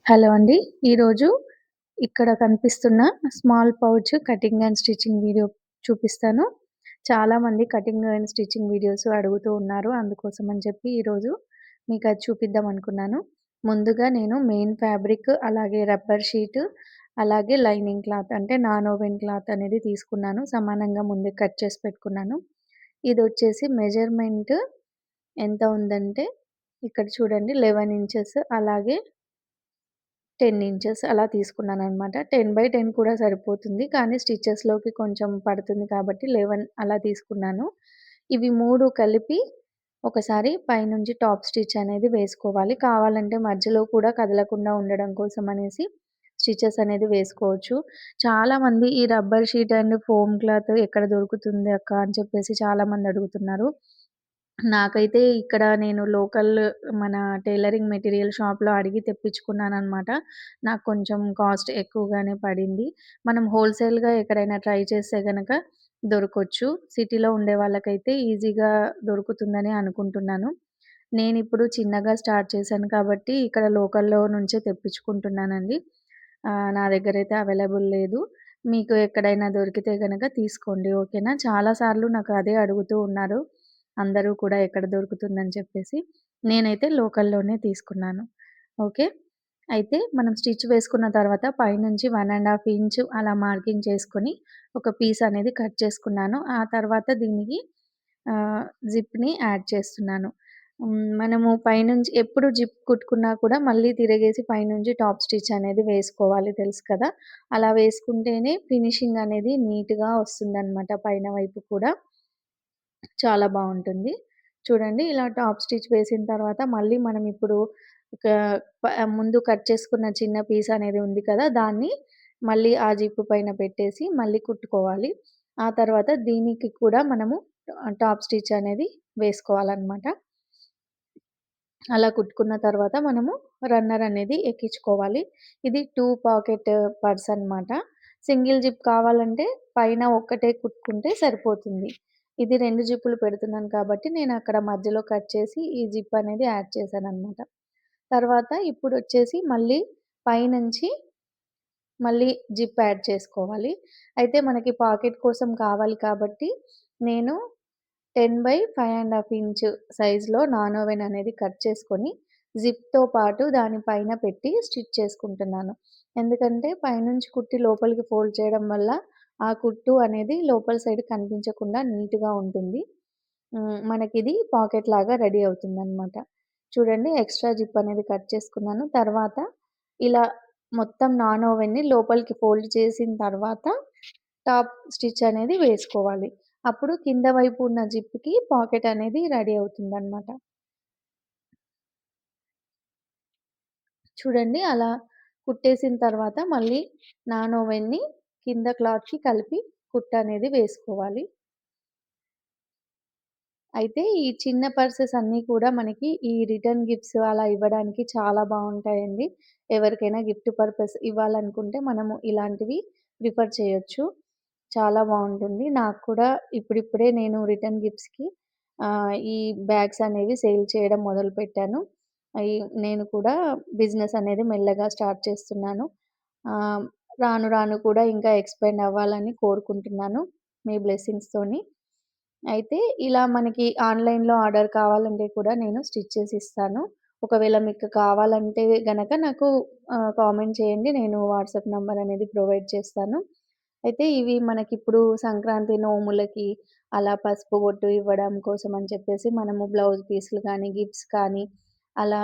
Hello అండి. ఈరోజు ఇక్కడ కనిపిస్తున్న small pouch cutting and stitching video చూపిస్తాను. చాలామంది కటింగ్ అండ్ స్టిచ్చింగ్ వీడియోస్ అడుగుతూ ఉన్నారు. అందుకోసం అని చెప్పి ఈరోజు మీకది చూపిద్దాం అనుకున్నాను. ముందుగా నేను మెయిన్ ఫ్యాబ్రిక్, అలాగే రబ్బర్ షీట్, అలాగే లైనింగ్ క్లాత్ అంటే నాన్ ఓవెన్ క్లాత్ అనేది తీసుకున్నాను. సమానంగా ముందే కట్ చేసి పెట్టుకున్నాను. ఇదొచ్చేసి మెజర్‌మెంట్ ఎంత ఉందంటే ఇక్కడ చూడండి 11 ఇంచెస్, అలాగే 10 ఇంచెస్ అలా తీసుకున్నాననమాట. 10/10 కూడా సరిపోతుంది. కానీ స్టిచెస్‌లోకి కొంచెం పడుతుంది కాబట్టి 11 అలా తీసుకున్నాను. ఇవి 3 కలిపి ఒకసారి పైనుంచి టాప్ స్టిచ్ అనేది వేసుకోవాలి. కావాలంటే మధ్యలో కూడా కదలకుండా ఉండడం కోసం అనేసి స్టిచెస్ అనేది వేసుకోవచ్చు. చాలామంది ఈ rubber sheet and foam cloth ఎక్కడ దొరుకుతుంది అక్క అని చెప్పేసి చాలామంది అడుగుతున్నారు. నాకైతే ఇక్కడ నేను లోకల్ మన టైలరింగ్ మెటీరియల్ షాప్‌లో అడిగి తెప్పించుకున్నాననమాట. నాకు కొంచెం కాస్ట్ ఎక్కువగానే పడింది. మనం హోల్‌సేల్‌గా ఎక్కడైనా ట్రై చేస్తే గనక దొరకొచ్చు. సిటీలో ఉండే వాళ్ళకైతే ఈజీగా దొరుకుతుందని అనుకుంటున్నాను. నేనిప్పుడు చిన్నగా స్టార్ట్ చేశాను కాబట్టి ఇక్కడ లోకల్‌లో నుంచే తెప్పించుకుంటున్నానండి. నా దగ్గరైతే అవైలబుల్ లేదు. మీకు ఎక్కడైనా దొరికితే గనక తీసుకోండి. ఓకేనా? చాలా సార్లు నాకు అదే అడుగుతూ ఉన్నారు. అందరూ కూడా ఎక్కడ దొరుకుతుందని చెప్పేసి. నేనైతే లోకల్‌లోనే తీసుకున్నాను. ఓకే. అయితే మనం స్టిచ్ వేసుకున్న తర్వాత పైనుంచి 1 ½ ఇంచ్ అలా మార్కింగ్ చేసుకొని ఒక పీస్ అనేది కట్ చేసుకున్నాను. ఆ తర్వాత దీనికి ఆహ్, జిప్‌ని యాడ్ చేస్తున్నాను. మనము పైనుంచి ఎప్పుడు జిప్ కుట్టుకున్నా కూడా మళ్ళీ తిరిగేసి పైనుంచి టాప్ స్టిచ్ అనేది వేసుకోవాలి తెలుసు కదా! అలా వేసుకుంటేనే ఫినిషింగ్ అనేది నీట్‌గా వస్తుందనమాట పైన వైపు కూడా. చాలా బావుంటుంది. చూడండి ఇలా టాప్ స్టిచ్ వేసిన తర్వాత మళ్ళీ మనం ఇప్పుడు ఒక ముందు కట్ చేసుకున్న చిన్న పీస్ అనేది ఉంది కదా! దాన్ని మళ్ళీ ఆ జిప్ పైన పెట్టేసి మళ్ళీ కుట్టుకోవాలి. ఆ తర్వాత దీనికి కూడా మనము టాప్ స్టిచ్ అనేది వేసుకోవాలనమాట. అలా కుట్టుకున్న తర్వాత మనము రన్నర్ అనేది ఎక్కించుకోవాలి. ఇది 2 పాకెట్ పర్స్ అనమాట. సింగిల్ జిప్ కావాలంటే పైన ఒక్కటే కుట్టుకుంటే సరిపోతుంది. ఇది 2 జిప్పులు పెడుతున్నాను కాబట్టి నేను అక్కడ మధ్యలో కట్ చేసి ఈ జిప్ అనేది యాడ్ చేశాననమాట. తర్వాత ఇప్పుడొచ్చేసి మళ్ళీ పైనుంచి మళ్ళీ జిప్ యాడ్ చేసుకోవాలి. అయితే మనకి పాకెట్ కోసం కావాలి కాబట్టి నేను 10/5 ½ ఇంచ్ సైజ్‌లో నాన్ ఓవెన్ అనేది కట్ చేసుకొని, జిప్‌తో పాటు దాని పైన పెట్టి స్టిచ్ చేసుకుంటున్నాను. ఎందుకంటే పైనుంచి కుట్టి లోపలికి ఫోల్డ్ చేయడం వల్ల, ఆ కుట్టు అనేది లోపల సైడ్ కనిపించకుండా నీట్‌గా ఉంటుంది. మనకిది పాకెట్‌లాగా రెడీ అవుతుందనమాట. చూడండి ఎక్స్‌ట్రా జిప్ అనేది కట్ చేసుకున్నాను. తర్వాత ఇలా మొత్తం నాన్ ఓవెన్‌ని లోపలికి ఫోల్డ్ చేసిన తర్వాత టాప్ స్టిచ్ అనేది వేసుకోవాలి. అప్పుడు కింద వైపు ఉన్న జిప్‌కి పాకెట్ అనేది రెడీ అవుతుందనమాట. చూడండి అలా కుట్టేసిన తర్వాత మళ్ళీ నాన్ ఓవెన్‌ని కింద క్లాత్‌కి కలిపి కుట్టనేది వేసుకోవాలి. అయితే ఈ చిన్న పర్సెస్ అన్నీ కూడా మనకి ఈ రిటర్న్ గిఫ్ట్స్ అలా ఇవ్వడానికి చాలా బావుంటాయండి. ఎవరికైనా గిఫ్ట్ పర్పస్ ఇవ్వాలనుకుంటే మనము ఇలాంటివి ప్రిఫర్ చేయొచ్చు. చాలా బావుంటుంది. నాకు కూడా ఇప్పుడిప్పుడే నేను రిటర్న్ గిఫ్ట్స్‌కి ఈ బ్యాగ్స్ అనేవి సేల్ చేయడం మొదలుపెట్టాను. అయి నేను కూడా బిజినెస్ అనేది మెల్లగా స్టార్ట్ చేస్తున్నాను. ఆహ్, రాను రాను కూడా ఇంకా ఎక్స్‌పాండ్ అవ్వాలని కోరుకుంటున్నాను మీ బ్లెస్సింగ్స్‌తోని. అయితే ఇలా మనకి ఆన్‌లైన్‌లో ఆర్డర్ కావాలంటే కూడా నేను స్టిచ్ చేసి ఇస్తాను. ఒకవేళ మీకు కావాలంటే గనక నాకు కామెంట్ చేయండి. నేను వాట్సాప్ నంబర్ అనేది ప్రొవైడ్ చేస్తాను. అయితే ఇవి మనకిప్పుడు సంక్రాంతి నోములకి అలా పసుపు బొట్టు ఇవ్వడం కోసం అని చెప్పేసి మనము బ్లౌజ్ పీస్‌లు కానీ, గిఫ్ట్స్ కానీ అలా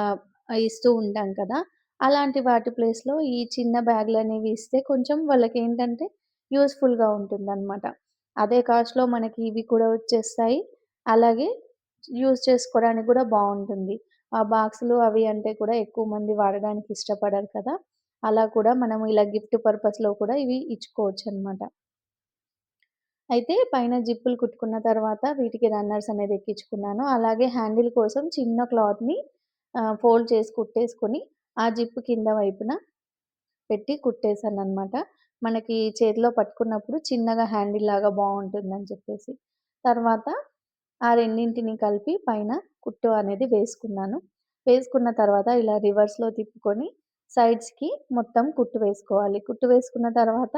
ఇస్తూ ఉంటాం కదా! అలాంటి వాటి ప్లేస్‌లో ఈ చిన్న బ్యాగ్‌లనేవి ఇస్తే కొంచెం వాళ్ళకేంటంటే యూజ్‌ఫుల్‌గా ఉంటుందనమాట. అదే కాస్ట్‌లో మనకి ఇవి కూడా వచ్చేస్తాయి. అలాగే యూజ్ చేసుకోవడానికి కూడా బావుంటుంది. ఆ బాక్సులు అవి అంటే కూడా ఎక్కువ మంది వాడడానికి ఇష్టపడరు కదా! అలా కూడా మనము ఇలా గిఫ్ట్ పర్పస్‌లో కూడా ఇవి ఇచ్చుకోవచ్చనమాట. అయితే పైన జిప్పులు కుట్టుకున్న తర్వాత వీటికి రన్నర్స్ అనేది ఎక్కించుకున్నాను. అలాగే హ్యాండిల్ కోసం చిన్న క్లాత్‌ని ఫోల్డ్ చేసి కుట్టేసుకొని, ఆ జిప్ కింద వైపున పెట్టి కుట్టేసాననమాట. మనకి చేతిలో పట్టుకున్నప్పుడు చిన్నగా హ్యాండిల్‌లాగా బావుంటుందని చెప్పేసి. తర్వాత ఆ రెండింటిని కలిపి పైన కుట్టు అనేది వేసుకున్నాను. వేసుకున్న తర్వాత ఇలా రివర్స్‌లో తిప్పుకొని సైడ్స్‌కి మొత్తం కుట్టు వేసుకోవాలి. కుట్టు వేసుకున్న తర్వాత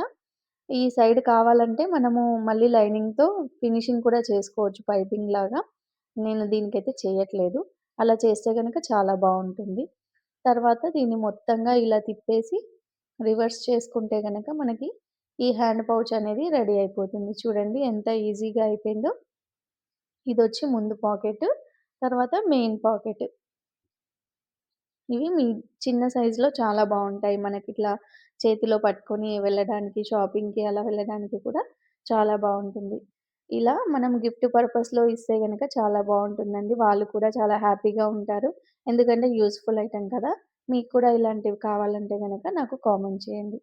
ఈ సైడ్ కావాలంటే మనము మళ్ళీ లైనింగ్‌తో ఫినిషింగ్ కూడా చేసుకోవచ్చు పైపింగ్‌లాగా. నేను దీనికైతే చేయట్లేదు. అలా చేస్తే గనక చాలా బావుంటుంది. తర్వాత దీన్ని మొత్తంగా ఇలా తిప్పేసి రివర్స్ చేసుకుంటే గనక మనకి ఈ హ్యాండ్ పౌచ్ అనేది రెడీ అయిపోతుంది. చూడండి ఎంత ఈజీగా అయిపోయిందో. ఇదొచ్చి ముందు పాకెట్. తర్వాత మెయిన్ పాకెట్. ఇవి మీ చిన్న సైజులో చాలా బావుంటాయి. మనకిట్లా చేతిలో పట్టుకొని వెళ్ళడానికి, షాపింగ్‌కి అలా వెళ్ళడానికి కూడా చాలా బావుంటుంది. ఇలా మనం గిఫ్ట్ పర్పస్‌లో ఇస్తే గనక చాలా బావుంటుందండి. వాళ్ళు కూడా చాలా హ్యాపీగా ఉంటారు. ఎందుకంటే యూజ్‌ఫుల్ ఐటెమ్ కదా! మీకు కూడా ఇలాంటివి కావాలంటే గనక నాకు కామెంట్ చేయండి.